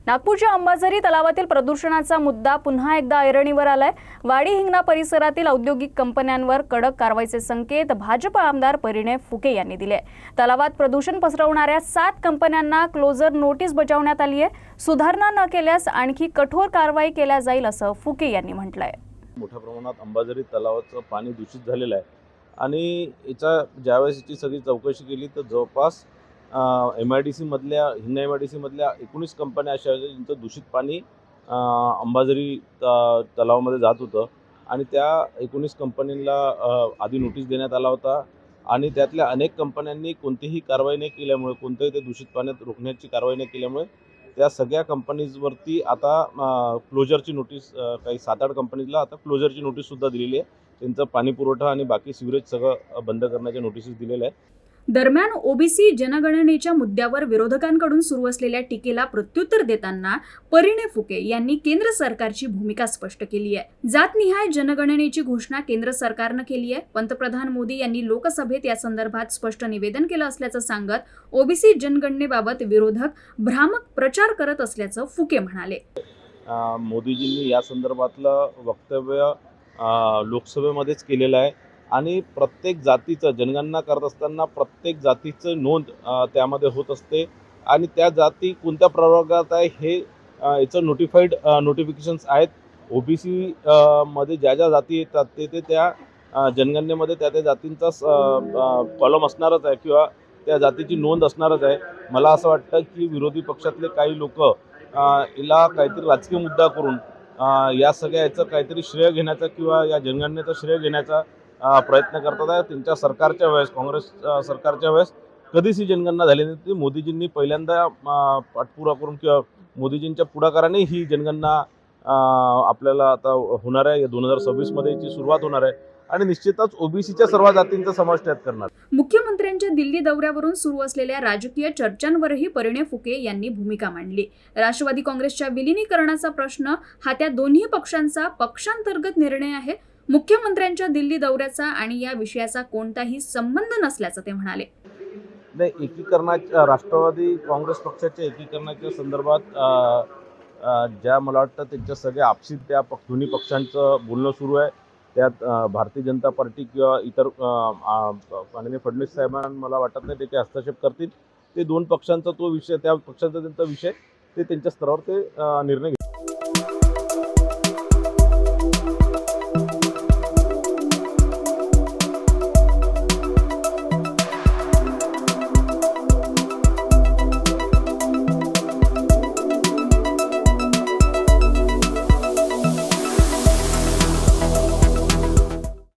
नागपूरच्या अंबाझरी तलावातील प्रदूषणाचा मुद्दा पुन्हा एकदा ऐरणीवर आलाय। वाडी हिंगणा परिसरातील औद्योगिक कंपन्यांवर कडक कारवाईचे संकेत भाजप आमदार परिणय फुके यांनी दिले। तलावात प्रदूषण पसरवणाऱ्या 7 कंपन्यांना क्लोजर नोटीस बजावण्यात आली आहे। सुधारणा न केल्यास आणखी कठोर कारवाई केल्या जाईल असं फुके यांनी म्हटलंय। मोठ्या प्रमाणात अंबाझरी तलावाचं पाणी दूषित झालेलं आहे आणि याचा ज्यावेळेस याची सगळी चौकशी केली तर जवळपास MIDC मधल्या हिंगणा MIDC मधल्या 19 कंपन्या अशा आहेत ज्यांचं दूषित पाणी अंबाझरी तलावामध्ये जात होतं आणि त्या 19 कंपन्यांना आधी नोटीस देण्यात आला होता आणि त्यातल्या अनेक कंपन्यांनी कोणतीही कारवाई न केल्यामुळे कोणतेही ते दूषित पाण्यात रोखण्याची कारवाई न केल्यामुळे त्या सगळ्या कंपनीजवरती आता क्लोजरची नोटीस काही 7-8 कंपनीजला आता क्लोजरची नोटीससुद्धा दिलेली आहे। त्यांचं पाणी पुरवठा आणि बाकी सिवरेज सगळं बंद करण्याच्या नोटीसेस दिलेल्या आहेत। दरम्यान ओबीसी जनगणनेच्या मुद्द्यावर विरोधकांकडून सुरू असलेल्या टीकेला प्रत्युत्तर देताना परिणय फुके यांनी केंद्र सरकारची भूमिका स्पष्ट केली आहे। जातनिहाय जनगणनेची घोषणा केंद्र सरकारनं केली आहे। पंतप्रधान मोदी यांनी लोकसभेत या संदर्भात स्पष्ट निवेदन केलं असल्याचं सांगत ओबीसी जनगणनेबाबत विरोधक भ्रामक प्रचार करत असल्याचं फुके म्हणाले। मोदीजींनी या संदर्भातलं वक्तव्य लोकसभेमध्येच केलेलं आहे आणि प्रत्येक जातीचं जनगणना करत असताना प्रत्येक जातीचं नोंद त्यामध्ये होत असते आणि त्या जाती कोणत्या प्रवर्गात आहे हे याचं नोटिफिकेशन्स आहेत। ओबीसी मध्ये ज्या ज्या जाती येतात ते त्या जनगणनेमध्ये त्या जातींचा कॉलम असणारच आहे किंवा त्या जातीची नोंद असणारच आहे। मला असं वाटतं की विरोधी पक्षातले काही लोक याला काहीतरी राजकीय मुद्दा करून या सगळ्या याचं काहीतरी श्रेय घेण्याचा किंवा या जनगणनेचं श्रेय घेण्याचा प्रयत्न करतात आहे। त्यांच्या सरकारच्या वेळेस काँग्रेस सरकारच्या वेळेस कधीच ही जनगणना झाली नाही। मोदीजींनी पहिल्यांदा पाठपुरावा करून किंवा मोदीजींच्या पुढाकाराने ही जनगणना आपल्याला आता होणार आहे। 2026 मध्ये याची सुरुवात होणार आहे आणि निश्चितच ओबीसीच्या सर्व जातींचा समावेश त्यात करणार। मुख्यमंत्र्यांच्या दिल्ली दौऱ्यावरून सुरू असलेल्या राजकीय चर्चांवरही परिणय फुके यांनी भूमिका मांडली। राष्ट्रवादी काँग्रेसच्या विलिनीकरणाचा प्रश्न हा त्या दोन्ही पक्षांचा पक्षांतर्गत निर्णय आहे। मुख्यमंत्र्यांच्या दिल्ली दौऱ्याचा आणि या विषयाचा कोणताही संबंध नसल्याचं ते म्हणाले। नाही, एकीकरणाच्या राष्ट्रवादी काँग्रेस पक्षाच्या एकीकरणाच्या संदर्भात ज्या मला वाटतं त्यांच्या सगळ्या आपसी त्या दोन्ही पक्षांचं बोलणं सुरू आहे। त्यात भारतीय जनता पार्टी किंवा इतर माननीय फडणवीस साहेबांना मला वाटत नाही ते काही हस्तक्षेप करतील। ते दोन पक्षांचा तो विषय त्या पक्षांचा त्यांचा विषय ते त्यांच्या स्तरावर ते निर्णय